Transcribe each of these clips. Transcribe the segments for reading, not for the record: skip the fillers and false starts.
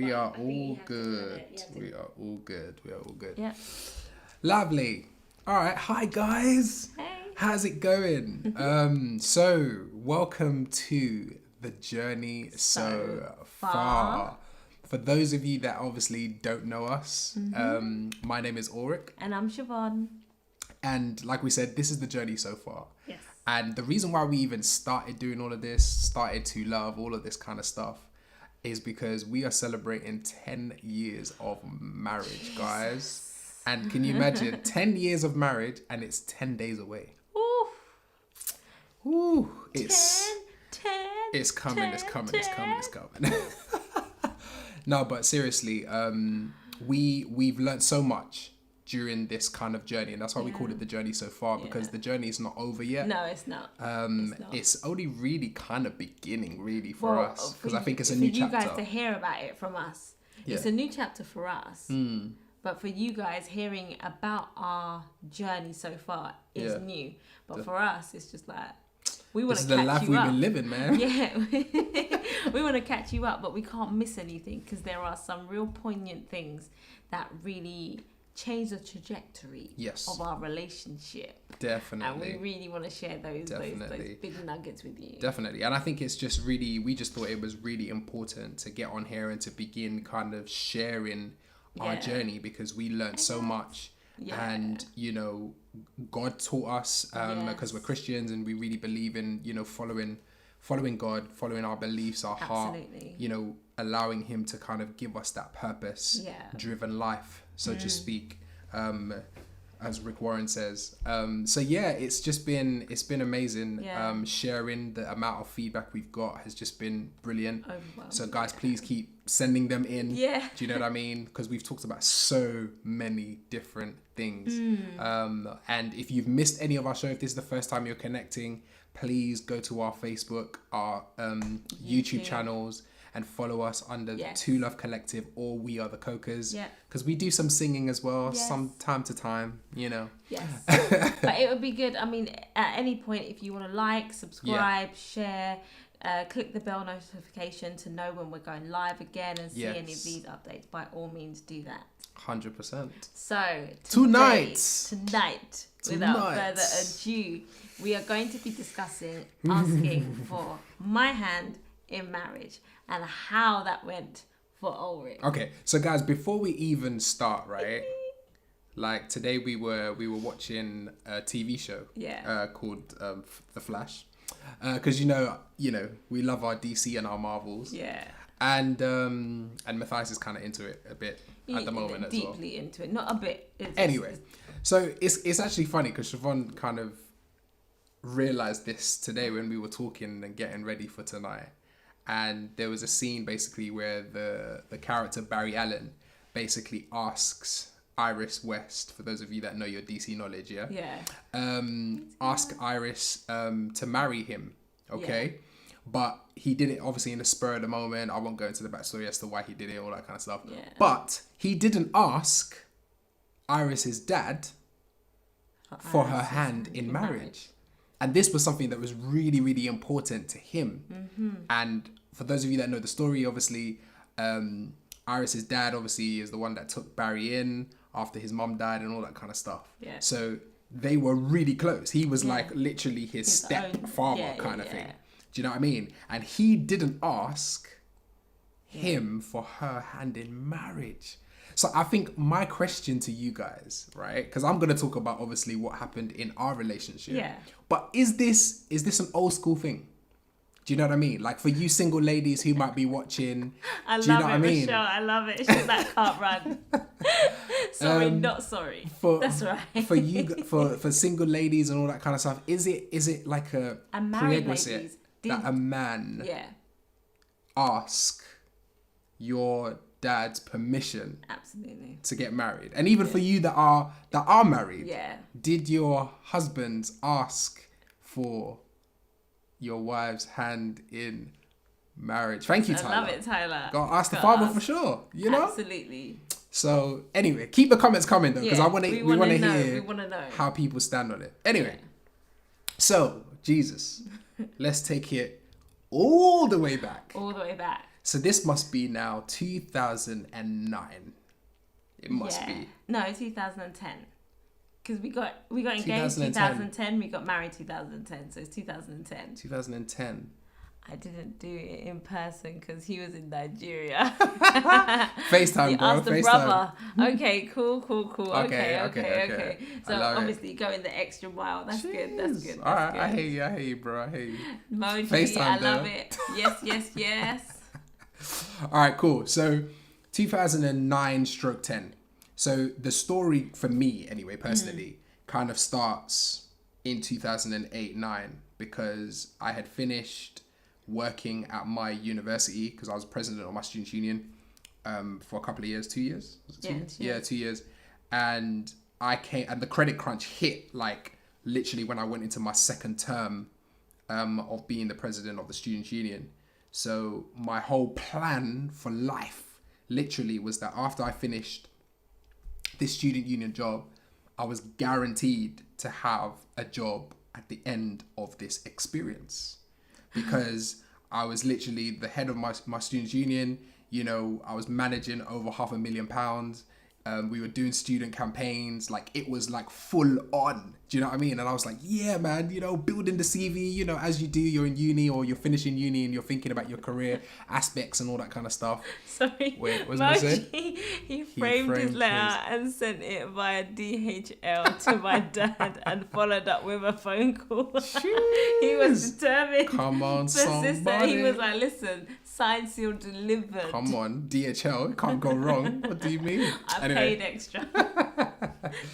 We are all good. We are all good. We are all good. Yeah. Lovely. All right. Hi, guys. Hey. How's it going? So welcome to the journey so far. For those of you that obviously don't know us, my name is Ulrich. And I'm Siobhan. And like we said, this is the journey so far. Yes. And the reason why we even started doing all of this, started to love all of this kind of stuff, is because we are celebrating 10 years of marriage, guys. And can you imagine 10 years of marriage and it's 10 days away? Ooh. Ooh, 10. it's coming. No, but seriously, we've learned so much during this kind of journey, and that's why we called it the journey so far, because the journey is not over yet. No, it's not. It's only really kind of beginning really for us, because I think it's a new chapter. For you guys to hear about it from us, it's a new chapter for us. But for you guys, hearing about our journey so far is new. But for us, it's just like, we want to catch you up. This is the life we've been living, man. Yeah. We want to catch you up, but we can't miss anything, because there are some real poignant things that really change the trajectory of our relationship. Definitely. And we really want to share those big nuggets with you. Definitely. And I think it's just really, we just thought it was really important to get on here and to begin kind of sharing our journey, because we learned so much. And, you know, God taught us, because we're Christians and we really believe in, you know, following God, following our beliefs, our heart, you know, allowing him to kind of give us that purpose driven life, so to speak, as Rick Warren says. So it's been amazing. Sharing the amount of feedback we've got has just been brilliant. So guys, please keep sending them in. Do you know what I mean? Because we've talked about so many different things. And if you've missed any of our show, if this is the first time you're connecting, please go to our Facebook, our YouTube channels, and follow us under Two Love Collective or We Are the Cokers. Because we do some singing as well, some time to time, you know. But it would be good. I mean, at any point, if you want to like, subscribe, share, click the bell notification to know when we're going live again and see any of these updates, by all means do that. 100%. So tonight, without further ado, we are going to be discussing asking for my hand in marriage and how that went for Ulrich. Okay, so guys, before we even start, right? Like today we were watching a TV show called The Flash, because you know we love our DC and our Marvels. And Matthias is kind of into it a bit at the moment as well. Deeply into it, not a bit. Anyway, so it's actually funny because Siobhan kind of realized this today when we were talking and getting ready for tonight. And there was a scene basically where the character Barry Allen basically asks Iris West, for those of you that know your DC knowledge, ask Iris to marry him, but he did it obviously in the spur of the moment. I won't go into the backstory as to why he did it, all that kind of stuff. But he didn't ask Iris's dad for her hand in marriage. And this was something that was really, really important to him. And for those of you that know the story, obviously, Iris's dad obviously is the one that took Barry in after his mom died and all that kind of stuff. So they were really close. He was like literally his stepfather kind of thing. Do you know what I mean? And he didn't ask him for her hand in marriage. So I think my question to you guys, right? Because I'm going to talk about obviously what happened in our relationship. But is this an old school thing? Do you know what I mean? Like for you single ladies who might be watching, I do you know love what it, I mean? Michelle. I love it. She's like, can't run. Sorry, not sorry. That's right. For you, for single ladies and all that kind of stuff, is it like a prerequisite that a man ask your dad's permission to get married? And even for you that are married, did your husbands ask for your wife's hand in marriage? Thank you, Tyler. I love it, Tyler. Gotta ask the father for sure, you know? Absolutely. So anyway, keep the comments coming though, because we want to hear know how people stand on it. Anyway, so Jesus, let's take it all the way back. So this must be now 2009. It must be. No, 2010. Because we got engaged 2010, we got married 2010, so it's 2010. 2010. I didn't do it in person because he was in Nigeria. FaceTime, bro. Asked the FaceTime. brother. Okay, cool. Okay. So obviously going the extra mile. That's good. That's good. All right, I hear you, bro. I hear you. Moji, FaceTime, I love it. Yes. All right, cool. So 2009/10. So the story for me, anyway, personally, kind of starts in 2008-9 because I had finished working at my university because I was president of my students' union for a couple of years, 2 years. Was it 2 years? Yeah, 2 years. And and the credit crunch hit like literally when I went into my second term of being the president of the students' union. So my whole plan for life literally was that after I finished this student union job, I was guaranteed to have a job at the end of this experience because I was literally the head of my students union. You know, I was managing over £500,000. We were doing student campaigns. Like it was like full on. Do you know what I mean? And I was like, yeah, man, you know, building the CV, you know, as you do, you're in uni or you're finishing uni and you're thinking about your career aspects and all that kind of stuff. Sorry. Wait, what was I saying? He framed his letter and sent it via DHL to my dad and followed up with a phone call. He was determined. Come on, persistent. somebody. He was like, listen, signed, sealed, delivered. Come on, DHL, it can't go wrong. What do you mean? I paid extra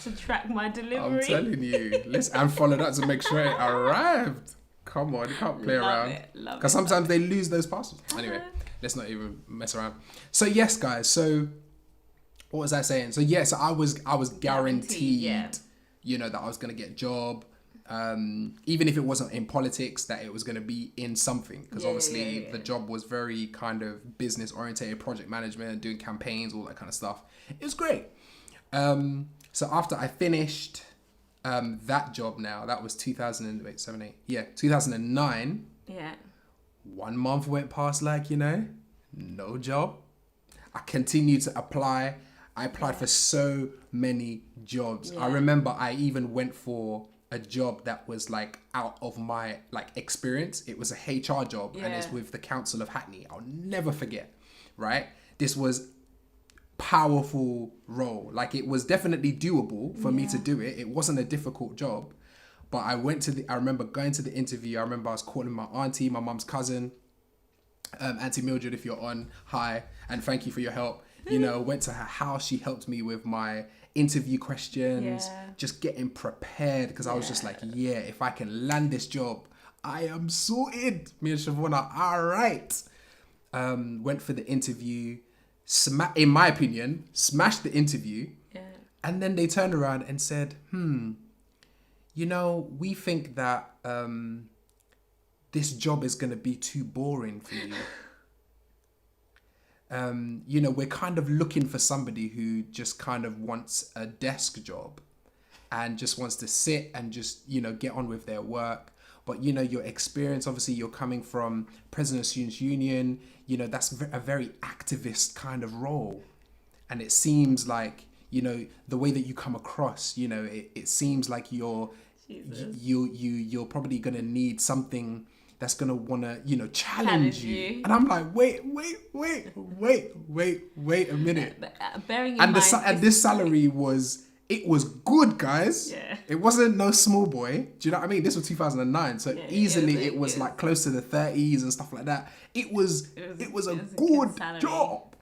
to track my delivery. I'm telling you. And followed up to make sure it arrived. Come on, you can't play around. Because sometimes they lose those parcels. Anyway, let's not even mess around. So yes, guys. So what was I saying? So yes, I was guaranteed, you know, that I was gonna get a job. Even if it wasn't in politics, that it was going to be in something, because obviously the job was very kind of business oriented, project management, doing campaigns, all that kind of stuff. It was great. So after I finished that job, now that was 2009. Yeah. 1 month went past, like, you know, no job. I continued to apply. I applied for so many jobs. I remember I even went for a job that was like out of my like experience. It was a HR job and it's with the Council of Hackney. I'll never forget, right? This was powerful role. Like it was definitely doable for me to do it. It wasn't a difficult job, but I remember going to the interview. I remember I was calling my auntie, my mum's cousin, Auntie Mildred, if you're on, hi, and thank you for your help. You know, went to her house. She helped me with my interview questions, just getting prepared, because I was just like, if I can land this job, I am sorted. Me and Siobhan are all right. Went for the interview, in my opinion, smashed the interview. And then they turned around and said, you know, we think that this job is going to be too boring for you. You know, we're kind of looking for somebody who just kind of wants a desk job and just wants to sit and just, you know, get on with their work. But, you know, your experience, obviously you're coming from President of Students' Union, you know, that's a very activist kind of role. And it seems like, you know, the way that you come across, you know, it seems like you're probably going to need something that's going to want to, you know, challenge you. And I'm like, wait a minute. Bearing in mind, and this salary was good, guys. Yeah. It wasn't no small boy. Do you know what I mean? This was 2009. So easily it was like close to the 30s and stuff like that. It was a good job.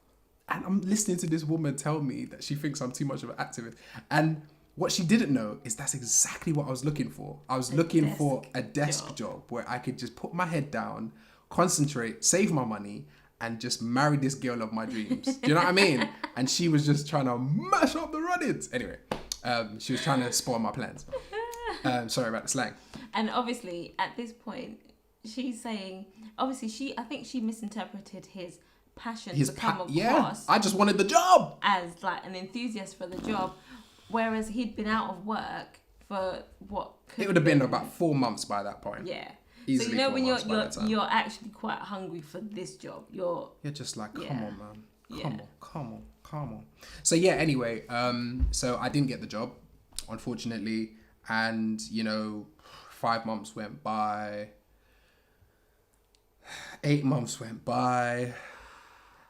And I'm listening to this woman tell me that she thinks I'm too much of an activist. And what she didn't know is that's exactly what I was looking for. I was looking for a desk job where I could just put my head down, concentrate, save my money, and just marry this girl of my dreams. Do you know what I mean? And she was just trying to mash up the run-ins. Anyway, she was trying to spoil my plans. Sorry about the slang. And obviously, at this point, she's saying, obviously, I think she misinterpreted his passion to come across. I just wanted the job. As like an enthusiast for the job. Whereas he'd been out of work for what? It would have been about 4 months by that point. Yeah. Easily you know 4 when months by that time. you're actually quite hungry for this job. You're just like, come Yeah. on, man. Yeah. Come on. So yeah, anyway, so I didn't get the job, unfortunately. And, 5 months went by. 8 months went by.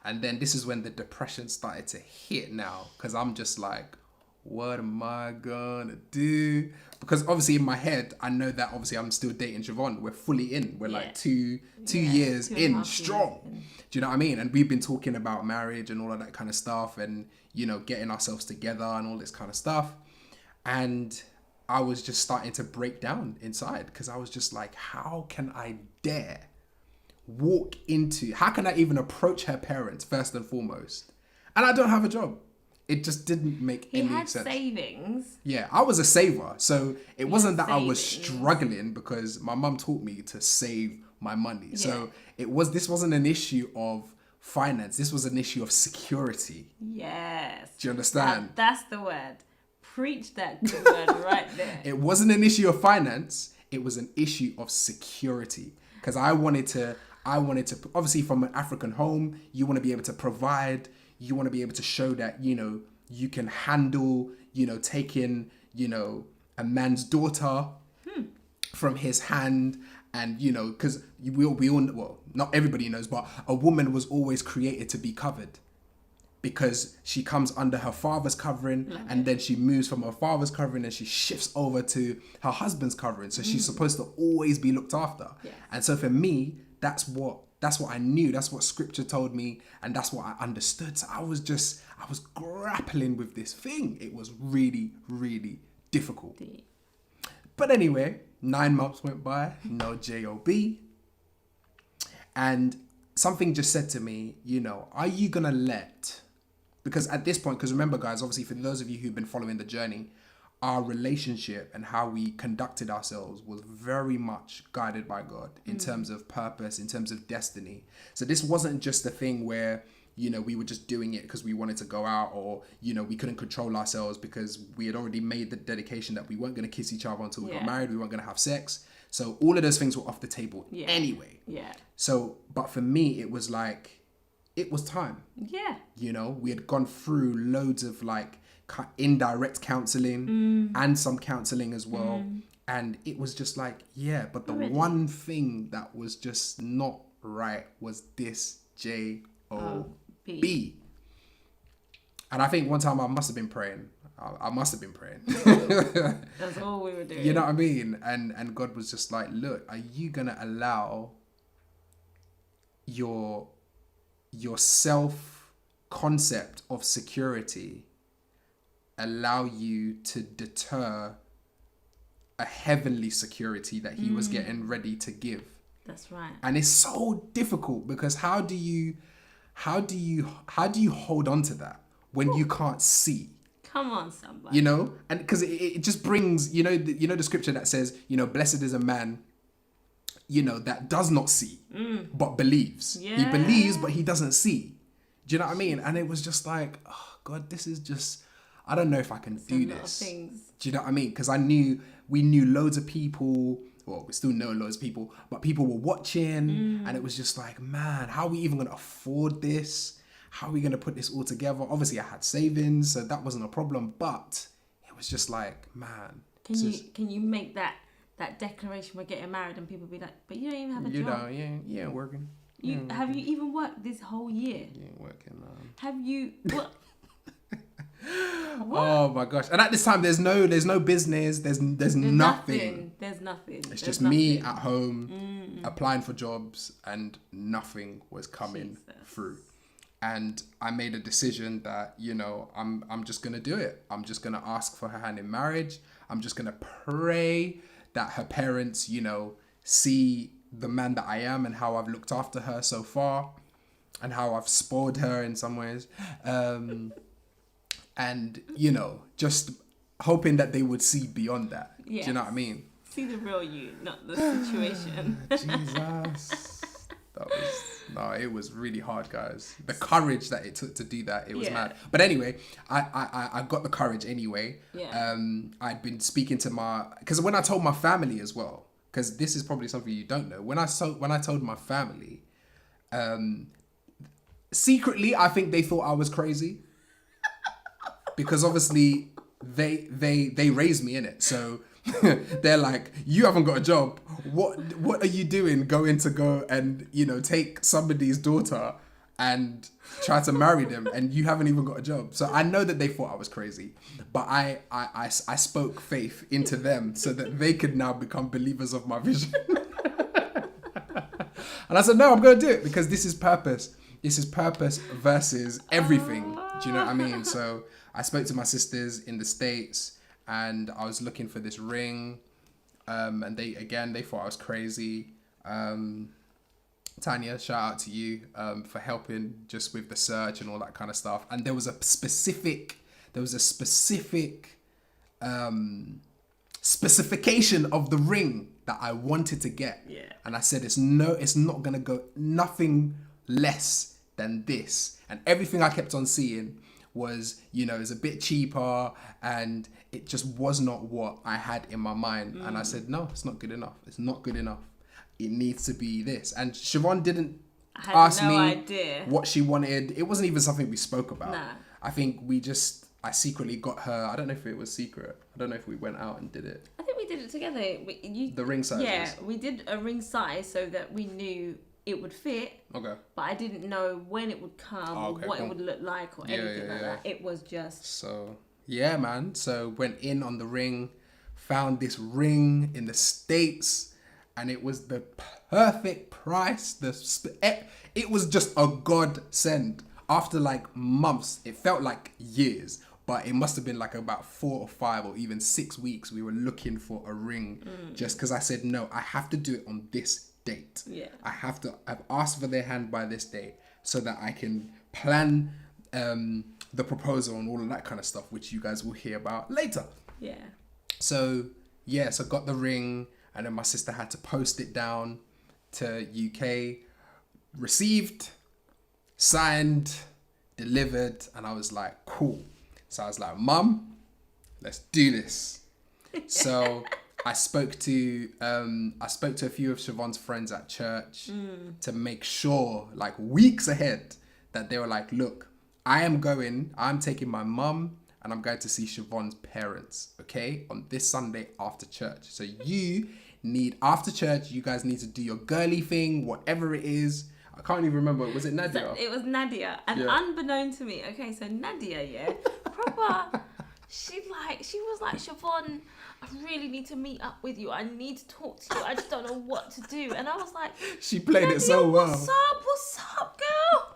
And then this is when the depression started to hit now. Because I'm just like, what am I gonna do? Because obviously in my head, I know that obviously I'm still dating Siobhan. We're fully in. We're like two years 2.5 in, years strong. in. Do you know what I mean? And we've been talking about marriage and all of that kind of stuff and, getting ourselves together and all this kind of stuff. And I was just starting to break down inside because I was just like, how can I dare how can I even approach her parents first and foremost? And I don't have a job. It just didn't make any sense. He had savings. Yeah, I was a saver. So it wasn't that I was savings. struggling because my mum taught me to save my money. So this wasn't an issue of finance. This was an issue of security. Yes. Do you understand? That's the word. Preach that good word right there. It wasn't an issue of finance. It was an issue of security. Because I wanted to, obviously from an African home, you want to be able to provide, you want to be able to show that, you can handle, taking, a man's daughter from his hand. And, because we all, well, not everybody knows, but a woman was always created to be covered. Because she comes under her father's covering and then she moves from her father's covering and she shifts over to her husband's covering. So she's supposed to always be looked after. Yeah. And so for me, that's what I knew. That's what scripture told me. And that's what I understood. So I was grappling with this thing. It was really, really difficult. But anyway, 9 months went by, no job. And something just said to me, are you going to let... Because at this point, because remember, guys, obviously for those of you who've been following the journey, our relationship and how we conducted ourselves was very much guided by God in terms of purpose, in terms of destiny. So this wasn't just a thing where, we were just doing it because we wanted to go out or, we couldn't control ourselves because we had already made the dedication that we weren't going to kiss each other until we got married. We weren't going to have sex. So all of those things were off the table anyway. Yeah. So, but for me, it was like, it was time. Yeah. We had gone through loads of like indirect counseling and some counseling as well. And it was just like, but the one thing that was just not right was this J-O-B. And I think one time I must have been praying. I must have been praying. That's all we were doing. You know what I mean? And God was just like, look, are you going to allow your self concept of security allow you to deter a heavenly security that he was getting ready to give? That's right. And it's so difficult because how do you hold on to that when you can't see? Come on, somebody. And because it just brings, the scripture that says, blessed is a man that does not see, but believes. Yeah. He believes, but he doesn't see. Do you know what I mean? And it was just like, oh God, this is just, I don't know if I can do this. Do you know what I mean? Because we knew loads of people, well, we still know loads of people, but people were watching and it was just like, man, how are we even going to afford this? How are we going to put this all together? Obviously I had savings, so that wasn't a problem, but it was just like, man. Can you make that declaration we're getting married and people be like, but you don't even have a job. You ain't working. Have you even worked this whole year? You ain't working, man. Have you... What? Oh my gosh. And at this time there's no business, there's nothing. There's nothing. It's just me at home applying for jobs and nothing was coming through. And I made a decision that, I'm just going to do it. I'm just going to ask for her hand in marriage. I'm just going to pray that her parents, see the man that I am and how I've looked after her so far and how I've spoiled her in some ways. And, just hoping that they would see beyond that. Yes. Do you know what I mean? See the real you, not the situation. Jesus. It was really hard, guys. The courage that it took to do that, it was mad. But anyway, I got the courage anyway. Yeah. I'd been speaking to because when I told my family as well, because this is probably something you don't know. When I told my family, secretly I think they thought I was crazy, because obviously they raised me in it. So they're like, you haven't got a job. What are you doing? Going to go and take somebody's daughter and try to marry them, and you haven't even got a job. So I know that they thought I was crazy, but I spoke faith into them so that they could now become believers of my vision. And I said, no, I'm going to do it, because this is purpose. This is purpose versus everything. Do you know what I mean? So I spoke to my sisters in the States, and I was looking for this ring. And they thought I was crazy. Tanya, shout out to you for helping just with the search and all that kind of stuff. And there was a specific specification of the ring that I wanted to get. Yeah. And I said, it's not gonna go nothing less than this. And everything I kept on seeing was, it's a bit cheaper, and it just was not what I had in my mind. And I said, no, it's not good enough. It's not good enough. It needs to be this. And Siobhan didn't ask me idea what she wanted. It wasn't even something we spoke about. Nah. I think I secretly got her. I don't know if it was secret. I don't know if we went out and did it. I think we did it together. The ring sizes. Yeah, we did a ring size so that we knew it would fit. Okay. But I didn't know when it would come, or what it would look like, or anything like that. It was just... So, yeah, man. So, went in on the ring, found this ring in the States, and it was the perfect price. It was just a godsend. After like months, it felt like years, but it must have been like about 4 or 5 or even 6 weeks we were looking for a ring, just because I said, no, I have to do it on this date. Yeah. I've asked for their hand by this date so that I can plan the proposal and all of that kind of stuff, which you guys will hear about later. Yeah. So got the ring, and then my sister had to post it down to UK, received, signed, delivered, and I was like, cool. So I was like, Mum, let's do this. So I spoke to a few of Siobhan's friends at church to make sure, like weeks ahead, that they were like, look, I'm taking my mum and I'm going to see Siobhan's parents, okay, on this Sunday after church. So after church, you guys need to do your girly thing, whatever it is. I can't even remember. Was it Nadia? So it was Nadia. And unbeknown to me, okay, so Nadia, proper, she was like, Siobhan, I really need to meet up with you. I need to talk to you. I just don't know what to do. And I was like... She played it so well. What's up, girl?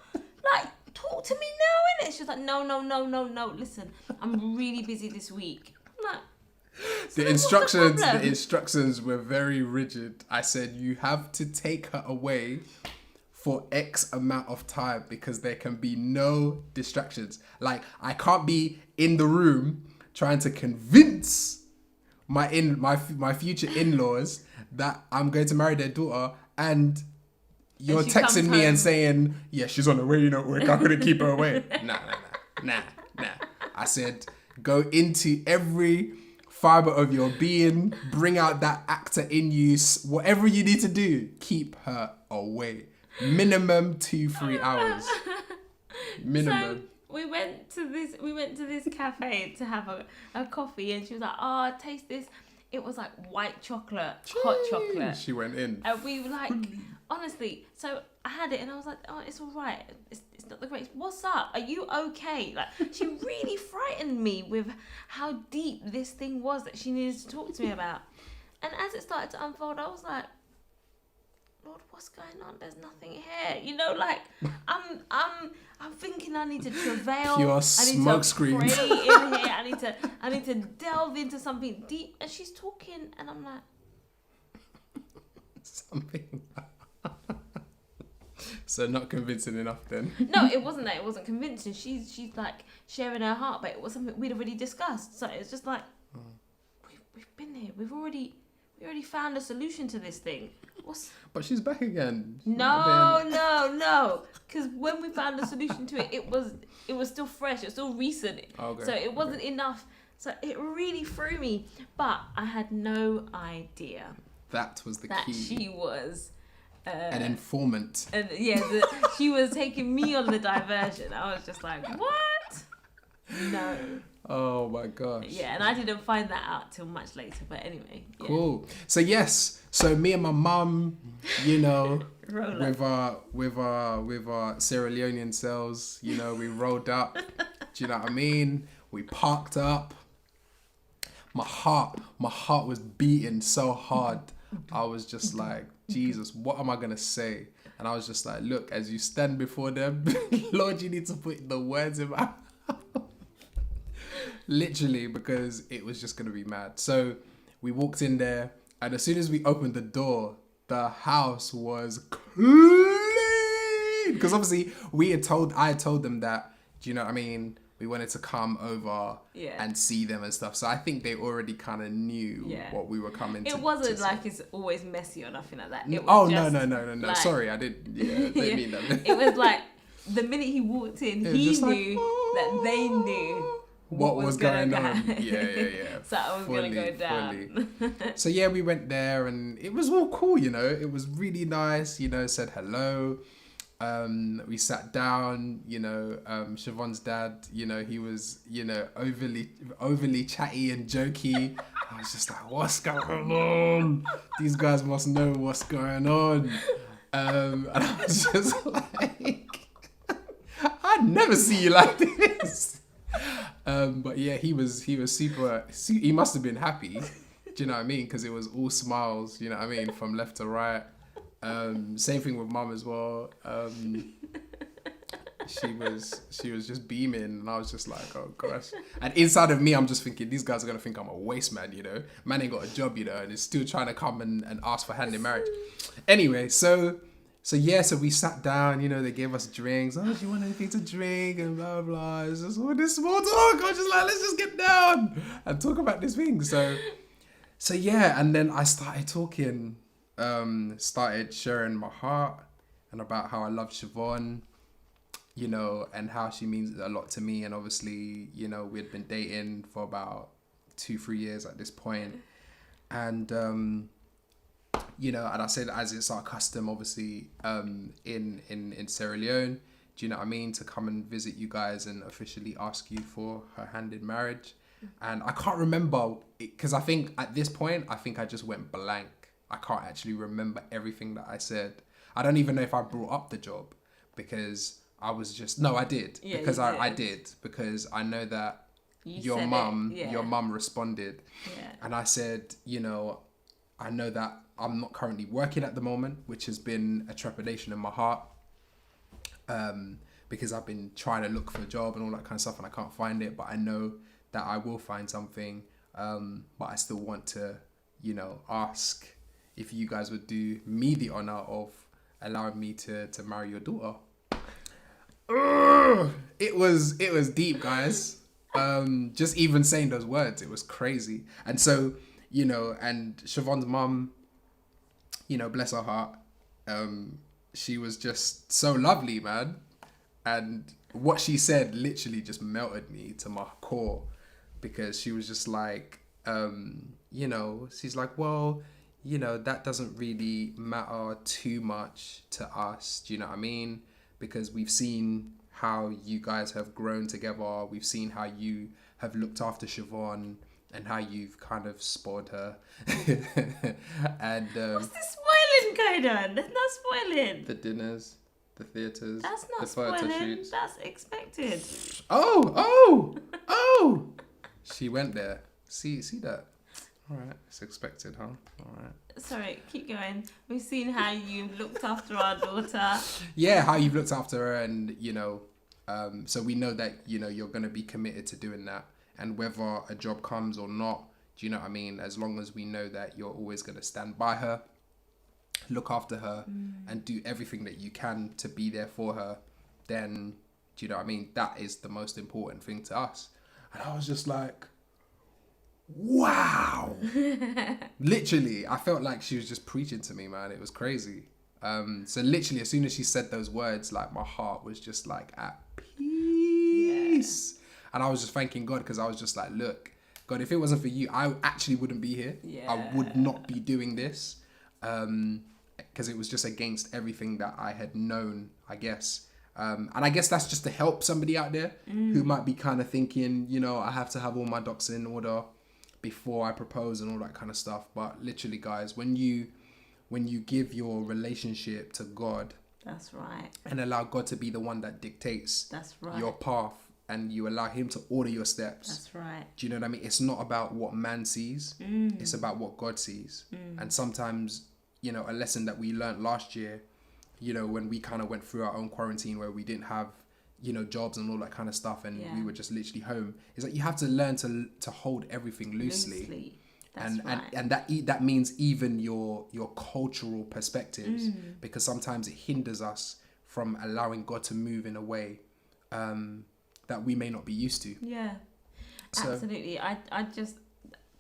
Like, talk to me now, innit? She was like, no. Listen, I'm really busy this week. I'm like... The instructions were very rigid. I said, you have to take her away for X amount of time because there can be no distractions. Like, I can't be in the room trying to convince my future in-laws that I'm going to marry their daughter, and you're texting me and saying, yeah, she's on the way, I couldn't keep her away. Nah. I said, go into every fiber of your being, bring out that actor in you, whatever you need to do, keep her away. Minimum 2-3 hours. Minimum. So we went to this cafe to have a coffee, and she was like, oh, taste this. It was like white chocolate, hot chocolate. She went in. And we were like, honestly, so I had it and I was like, oh, it's all right. It's not the greatest. What's up? Are you okay? Like, she really frightened me with how deep this thing was that she needed to talk to me about. And as it started to unfold, I was like, Lord, what's going on? There's nothing here. Like, I'm thinking I need to travail. Pure smoke screen. I need to pray in here. I need to delve into something deep. And she's talking, and I'm like, something. So not convincing enough then. No, it wasn't that. It wasn't convincing. She's like sharing her heart, but it was something we'd already discussed. So it's just like, we've been here. We already found a solution to this thing. But she's back again. No. Because when we found a solution to it, it was still fresh. It was still recent. Okay. So it wasn't enough. So it really threw me. But I had no idea That was the that key. she was An informant. and she was taking me on the diversion. I was just like, what? No. Oh my gosh. Yeah, and I didn't find that out till much later. But anyway. Yeah. Cool. So yes, so me and my mum, you know, Roll with our Sierra Leonean selves, you know, we rolled up. Do you know what I mean? We parked up. My heart was beating so hard. I was just like, Jesus, what am I gonna say? And I was just like, look, as you stand before them, Lord, you need to put the words in my mouth. Literally, because it was just gonna be mad. So we walked in there, and as soon as we opened the door, the house was clean. Because obviously I had told them that, do you know what I mean? We wanted to come over and see them and stuff. So I think they already kind of knew what we were coming to. It wasn't like it's always messy or nothing like that. It Oh, was no. like, Sorry, I didn't. Yeah, they mean that. It was like the minute he walked in, he knew that they knew what was going on. Yeah. So I was going to go down. So yeah, we went there and it was all cool, you know. It was really nice, you know, said hello. We sat down, you know, Siobhan's dad, you know, he was, you know, overly chatty and jokey. I was just like, what's going on? These guys must know what's going on. And I was just like, I'd never see you like this. But yeah, he was super, he must have been happy. Do you know what I mean? Because it was all smiles, you know what I mean? From left to right. Same thing with mum as well. She was just beaming, and I was just like, oh gosh. And inside of me, I'm just thinking, these guys are gonna think I'm a waste man, you know. Man ain't got a job, you know, and is still trying to come and ask for hand in marriage. Anyway, so we sat down, you know, they gave us drinks. Oh, do you want anything to drink? And blah blah. It's just all this small talk. I was just like, let's just get down and talk about this thing. So yeah, and then I started talking. Started sharing my heart and about how I love Siobhan, you know, and how she means a lot to me. And obviously, you know, we'd been dating for about 2-3 years at this point. And, you know, and I said, as it's our custom, obviously, in Sierra Leone, do you know what I mean? To come and visit you guys and officially ask you for her hand in marriage. And I can't remember, because I think at this point, I just went blank. I can't actually remember everything that I said. I don't even know if I brought up the job, because I was just... No, I did. Yeah, because I did. Because I know that your mum responded. Yeah. And I said, you know, I know that I'm not currently working at the moment, which has been a trepidation in my heart. Because I've been trying to look for a job and all that kind of stuff, and I can't find it. But I know that I will find something. But I still want to, you know, ask if you guys would do me the honor of allowing me to marry your daughter. It was deep, guys. Just even saying those words, it was crazy. And so, you know, and Siobhan's mum, you know, bless her heart, she was just so lovely, man. And what she said literally just melted me to my core, because she was just like, you know, she's like, well, you know, that doesn't really matter too much to us. Do you know what I mean? Because we've seen how you guys have grown together. We've seen how you have looked after Siobhan and how you've kind of spoiled her. And what's this spoiling going on? There's no spoiling. The dinners, the theatres, that's not the photo spoiling. shoots. That's expected. Oh! She went there. See that? All right, it's expected, huh? All right. Sorry, keep going. We've seen how you've looked after our daughter. Yeah, how you've looked after her, and you know, so we know that, you know, you're gonna be committed to doing that, and whether a job comes or not, do you know what I mean? As long as we know that you're always gonna stand by her, look after her, and do everything that you can to be there for her, then, do you know what I mean? That is the most important thing to us. And I was just like, wow. Literally, I felt like she was just preaching to me, man. It was crazy. So literally, as soon as she said those words, like, my heart was just like at peace. And I was just thanking God, because I was just like, look, God, if it wasn't for you, I actually wouldn't be here. Yeah. I would not be doing this. Because it was just against everything that I had known, I guess. And I guess that's just to help somebody out there who might be kind of thinking, you know, I have to have all my ducks in order before I propose and all that kind of stuff. But literally, guys, when you give your relationship to God, that's right, and allow God to be the one that dictates that's right, your path, and you allow Him to order your steps. That's right. Do you know what I mean? It's not about what man sees. It's about what God sees. And sometimes, you know, a lesson that we learned last year, you know, when we kind of went through our own quarantine where we didn't have, you know, jobs and all that kind of stuff, and we were just literally home, is that you have to learn to hold everything loosely. That's right. And that means even your cultural perspectives, because sometimes it hinders us from allowing God to move in a way that we may not be used to. Yeah, so, absolutely. I just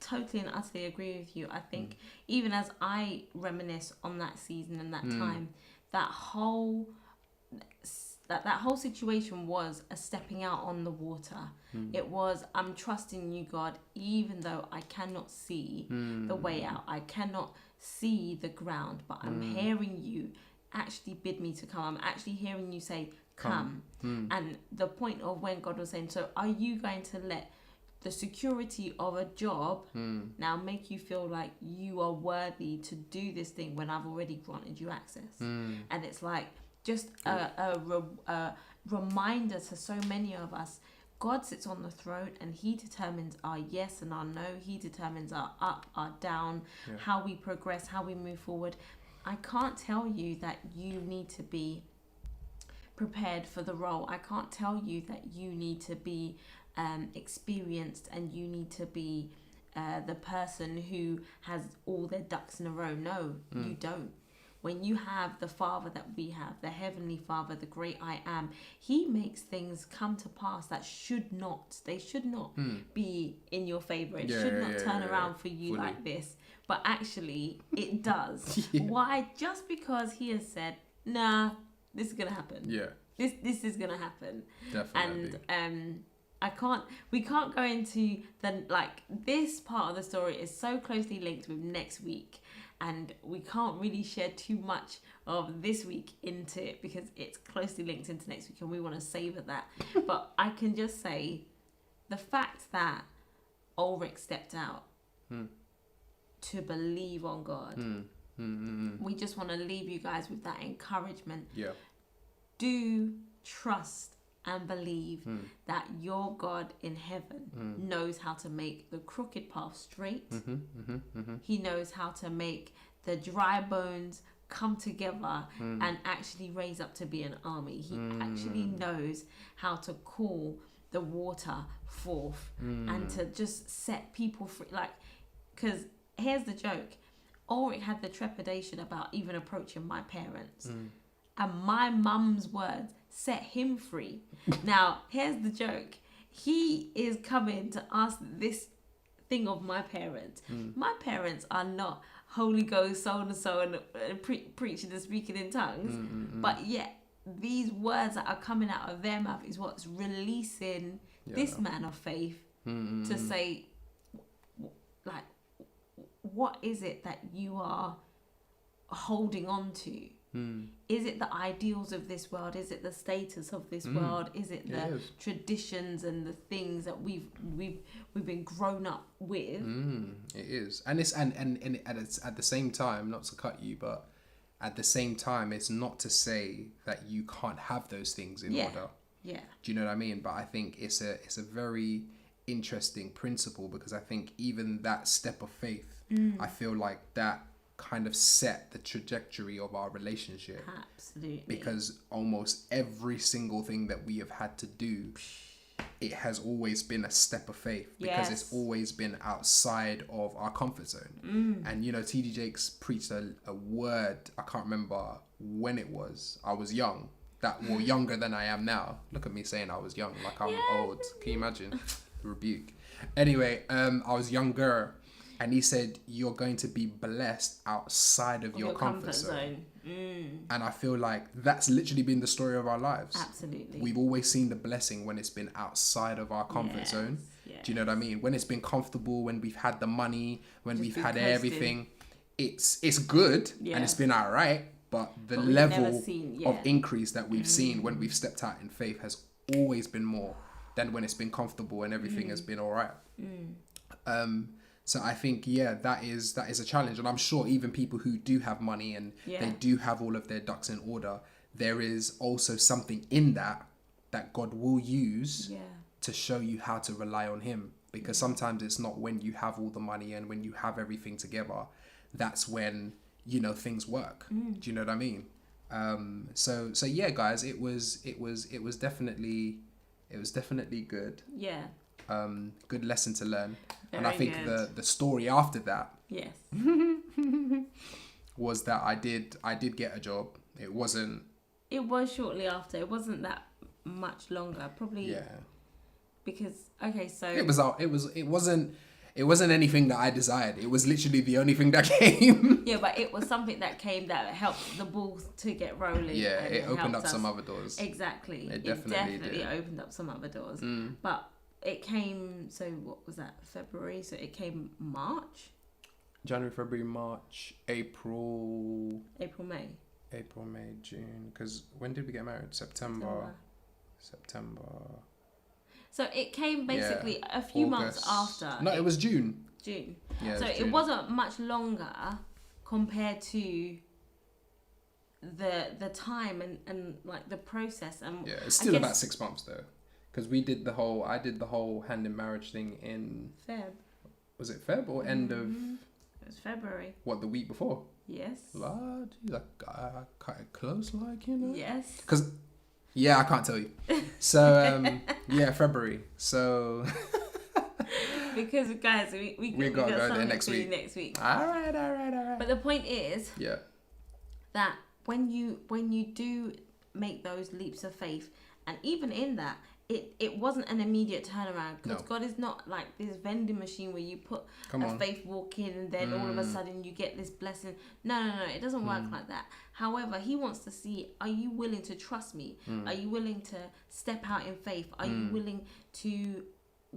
totally and utterly agree with you. I think even as I reminisce on that season and that time, that whole situation was a stepping out on the water. It was, I'm trusting you, God, even though I cannot see the way out. I cannot see the ground, but I'm hearing you actually bid me to come. I'm actually hearing you say, come. And the point of when God was saying, so are you going to let the security of a job now make you feel like you are worthy to do this thing when I've already granted you access? And it's like just a reminder to so many of us. God sits on the throne and He determines our yes and our no. He determines our up, our down, how we progress, how we move forward. I can't tell you that you need to be prepared for the role. I can't tell you that you need to be experienced and you need to be the person who has all their ducks in a row. No, you don't. When you have the Father that we have, the Heavenly Father, the great I am, He makes things come to pass that should not be in your favor. It should not turn around for you fully like this. But actually, it does. Why? Just because He has said, nah, this is going to happen. Yeah. This is going to happen. Definitely. And we can't go into this part of the story is so closely linked with next week. And we can't really share too much of this week into it because it's closely linked into next week and we want to savor that. But I can just say the fact that Ulrich stepped out to believe on God, we just want to leave you guys with that encouragement. Yeah. Do trust and believe that your God in heaven knows how to make the crooked path straight. He knows how to make the dry bones come together and actually raise up to be an army. He actually knows how to call the water forth and to just set people free. Because here's the joke. Ulrich had the trepidation about even approaching my parents. And my mum's words set him free. Now, here's the joke. He is coming to ask this thing of my parents. My parents are not Holy Ghost, so and so, and preaching and speaking in tongues. But yet, these words that are coming out of their mouth is what's releasing this man of faith to say, like, what is it that you are holding on to? Is it the ideals of this world? Is it the status of this world? Is it the traditions and the things that we've been grown up with? It is, and it's and at the same time, not to cut you, but at the same time, it's not to say that you can't have those things in order. Yeah. Do you know what I mean? But I think it's a very interesting principle because I think even that step of faith, I feel like that kind of set the trajectory of our relationship. Absolutely. Because almost every single thing that we have had to do, it has always been a step of faith because it's always been outside of our comfort zone. And you know, TD Jakes preached a word, I can't remember when it was. I was young, younger than I am now. Look at me saying I was young, like I'm old. Can you imagine? The rebuke. Anyway, I was younger. And he said, you're going to be blessed outside of your comfort zone. And I feel like that's literally been the story of our lives. Absolutely. We've always seen the blessing when it's been outside of our comfort zone. Yes. Do you know what I mean? When it's been comfortable, when we've had the money, when we've had coasting. Everything, it's good and it's been all right. But the level of increase that we've seen when we've stepped out in faith has always been more than when it's been comfortable and everything has been all right. So I think, that is a challenge. And I'm sure even people who do have money and they do have all of their ducks in order, there is also something in that God will use to show you how to rely on him. Because sometimes it's not when you have all the money and when you have everything together, that's when, things work. Do you know what I mean? So yeah, guys, it was definitely good. Yeah. Good lesson to learn. Very and I think good. the story after that Yes. was that I did get a job. It was shortly after. It wasn't that much longer. Probably. Yeah. Because so it wasn't anything that I desired. It was literally the only thing that came. Yeah, but it was something that came that helped the ball to get rolling. Yeah, it opened up some other doors. Exactly. It definitely did. Opened up some other doors. But it came, so what was that, February? So it came March? January, February, March, April, May, June. Because when did we get married? September. So it came basically a few months after. No, it was June. Yeah, so it wasn't much longer compared to the time and like the process. And yeah, it's still about 6 months though. Because I did the whole hand in marriage thing in Feb. Was it Feb or end of? It was February. What, the week before? Yes. Lord, I cut it close, Yes. Because, I can't tell you. So, February. So. Because guys, we got go there next week. All right. But the point is, that when you do make those leaps of faith, and even in that, it wasn't an immediate turnaround, because God is not like this vending machine where you put a faith walk in and then all of a sudden you get this blessing. No, it doesn't work like that. However, he wants to see, are you willing to trust me? Are you willing to step out in faith? Are you willing to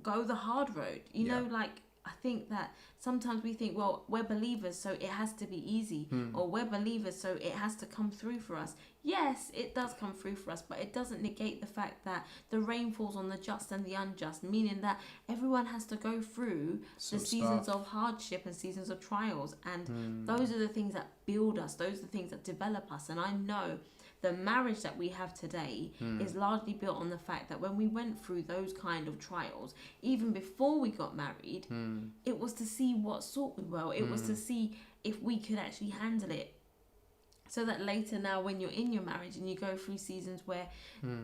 go the hard road? You know, like, I think that sometimes we think, well, we're believers, so it has to be easy, or we're believers, so it has to come through for us. Yes, it does come through for us, but it doesn't negate the fact that the rain falls on the just and the unjust, meaning that everyone has to go through the seasons of hardship and seasons of trials, and those are the things that build us, those are the things that develop us. And I know the marriage that we have today is largely built on the fact that when we went through those kind of trials, even before we got married, it was to see what sort we were. It was to see if we could actually handle it. So that later now, when you're in your marriage and you go through seasons where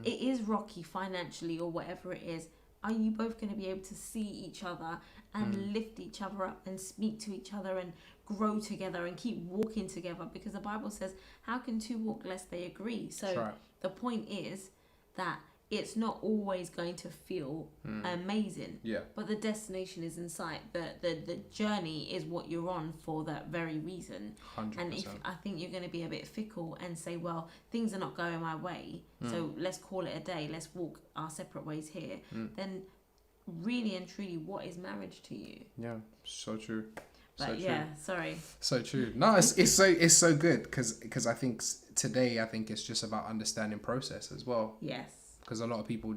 it is rocky financially or whatever it is, are you both going to be able to see each other and lift each other up and speak to each other and grow together and keep walking together? Because the Bible says, how can two walk lest they agree? So the point is that it's not always going to feel amazing, but the destination is in sight. The journey is what you're on for that very reason. 100%. And if I think you're going to be a bit fickle and say, well, things are not going my way, so let's call it a day, let's walk our separate ways here, then really and truly, what is marriage to you? Yeah, so true. But sorry. So true. No, it's so good because I think today it's just about understanding process as well. Yes. Because a lot of people,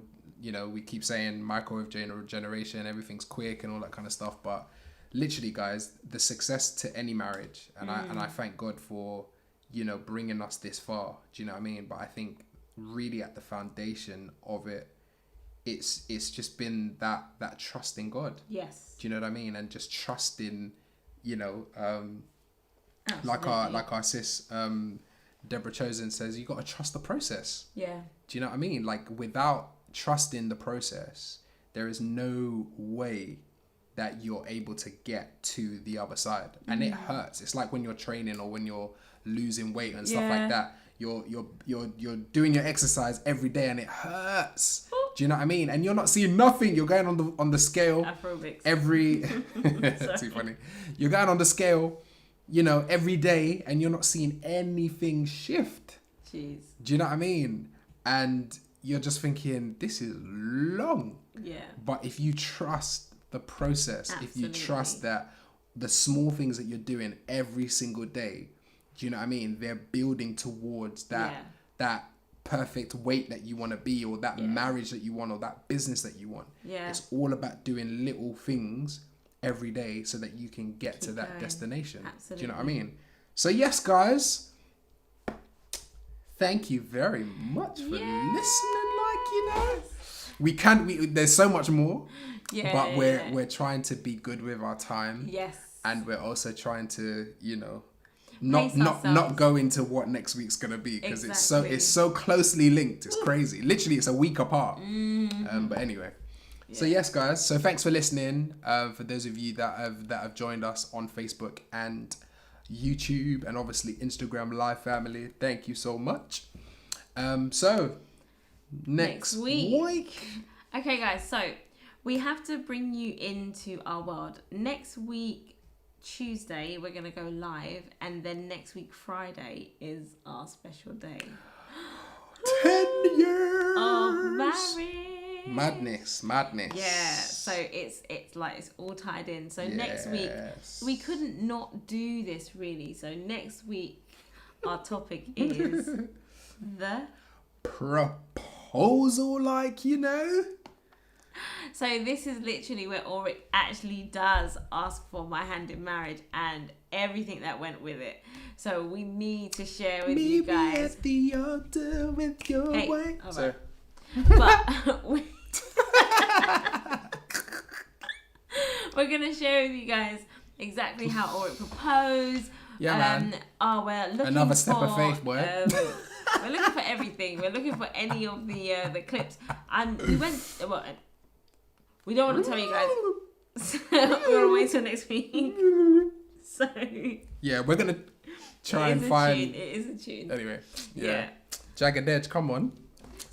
we keep saying microwave generation, everything's quick and all that kind of stuff. But literally, guys, the success to any marriage, and I thank God for, bringing us this far. Do you know what I mean? But I think really at the foundation of it, it's just been that trust in God. Yes. Do you know what I mean? And just trusting, like our sis, Deborah Chosen says, you got to trust the process. Yeah. Do you know what I mean? Like, without trusting the process, there is no way that you're able to get to the other side. And it hurts. It's like when you're training or when you're losing weight and stuff like that. You're doing your exercise every day and it hurts. Do you know what I mean? And you're not seeing nothing. You're going on the scale Aerobics. every. Too funny. You're going on the scale, you know, every day, and you're not seeing anything shift. Jeez. Do you know what I mean? And you're just thinking, this is long. Yeah. But if you trust the process, Absolutely. if you trust that the small things that you're doing every single day, do you know what I mean? They're building towards that perfect weight that you want to be, or that marriage that you want, or that business that you want. Yeah. It's all about doing little things every day so that you can get to that going. destination. Absolutely. Do you know what I mean? So yes, guys, thank you very much for listening. Like, you know, there's so much more, but we're trying to be good with our time. Yes. And we're also trying to, you know, not go into what next week's gonna be, because it's so closely linked. It's crazy. Literally, it's a week apart. But anyway. So yes, guys. So thanks for listening. For those of you that have joined us on Facebook and YouTube, and obviously Instagram Live family, thank you so much. So next week. Okay, guys. So we have to bring you into our world. Next week, Tuesday, we're gonna go live, and then next week, Friday, is our special day. 10 years of marriage. Madness. Yeah, so it's like it's all tied in. So next week we couldn't not do this really. So next week our topic is the proposal, like, you know. So this is literally where Ulrich actually does ask for my hand in marriage and everything that went with it. So we need to share with you guys. At the altar with your way. All right. But we're gonna share with you guys exactly how Ulrich proposed. Yeah, man. We're looking another step for, of faith, boy. We're looking for everything. We're looking for any of the clips, and we went. Well, we don't want to tell you guys. We're gonna wait till next week. So yeah, we're gonna try and find. It is a tune. Anyway, yeah. Jagged Edge, come on.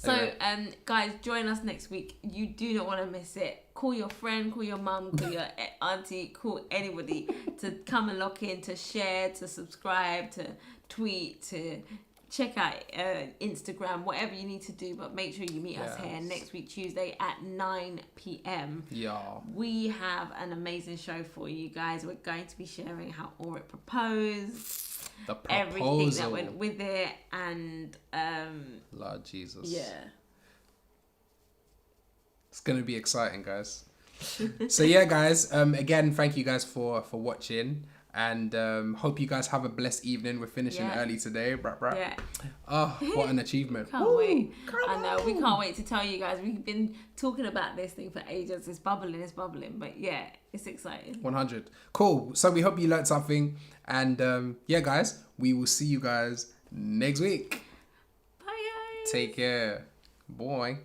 So, Anyway. Guys, join us next week. You do not want to miss it. Call your friend, call your mum, call your auntie, call anybody to come and lock in, to share, to subscribe, to tweet, to check out Instagram, whatever you need to do. But make sure you meet us here next week, Tuesday at 9 p.m. Yeah. We have an amazing show for you guys. We're going to be sharing how Ulrich proposed. The proposal. Everything that went with it, and Lord Jesus. Yeah. It's gonna be exciting, guys. So yeah, guys. Again, thank you guys for watching, and hope you guys have a blessed evening. We're finishing early today. Yeah. Oh, what an achievement! Can't wait. I know. We can't wait to tell you guys. We've been talking about this thing for ages. It's bubbling. But yeah, it's exciting. 100. Cool. So we hope you learned something. And yeah, guys, we will see you guys next week. Bye, guys. Take care. Boy.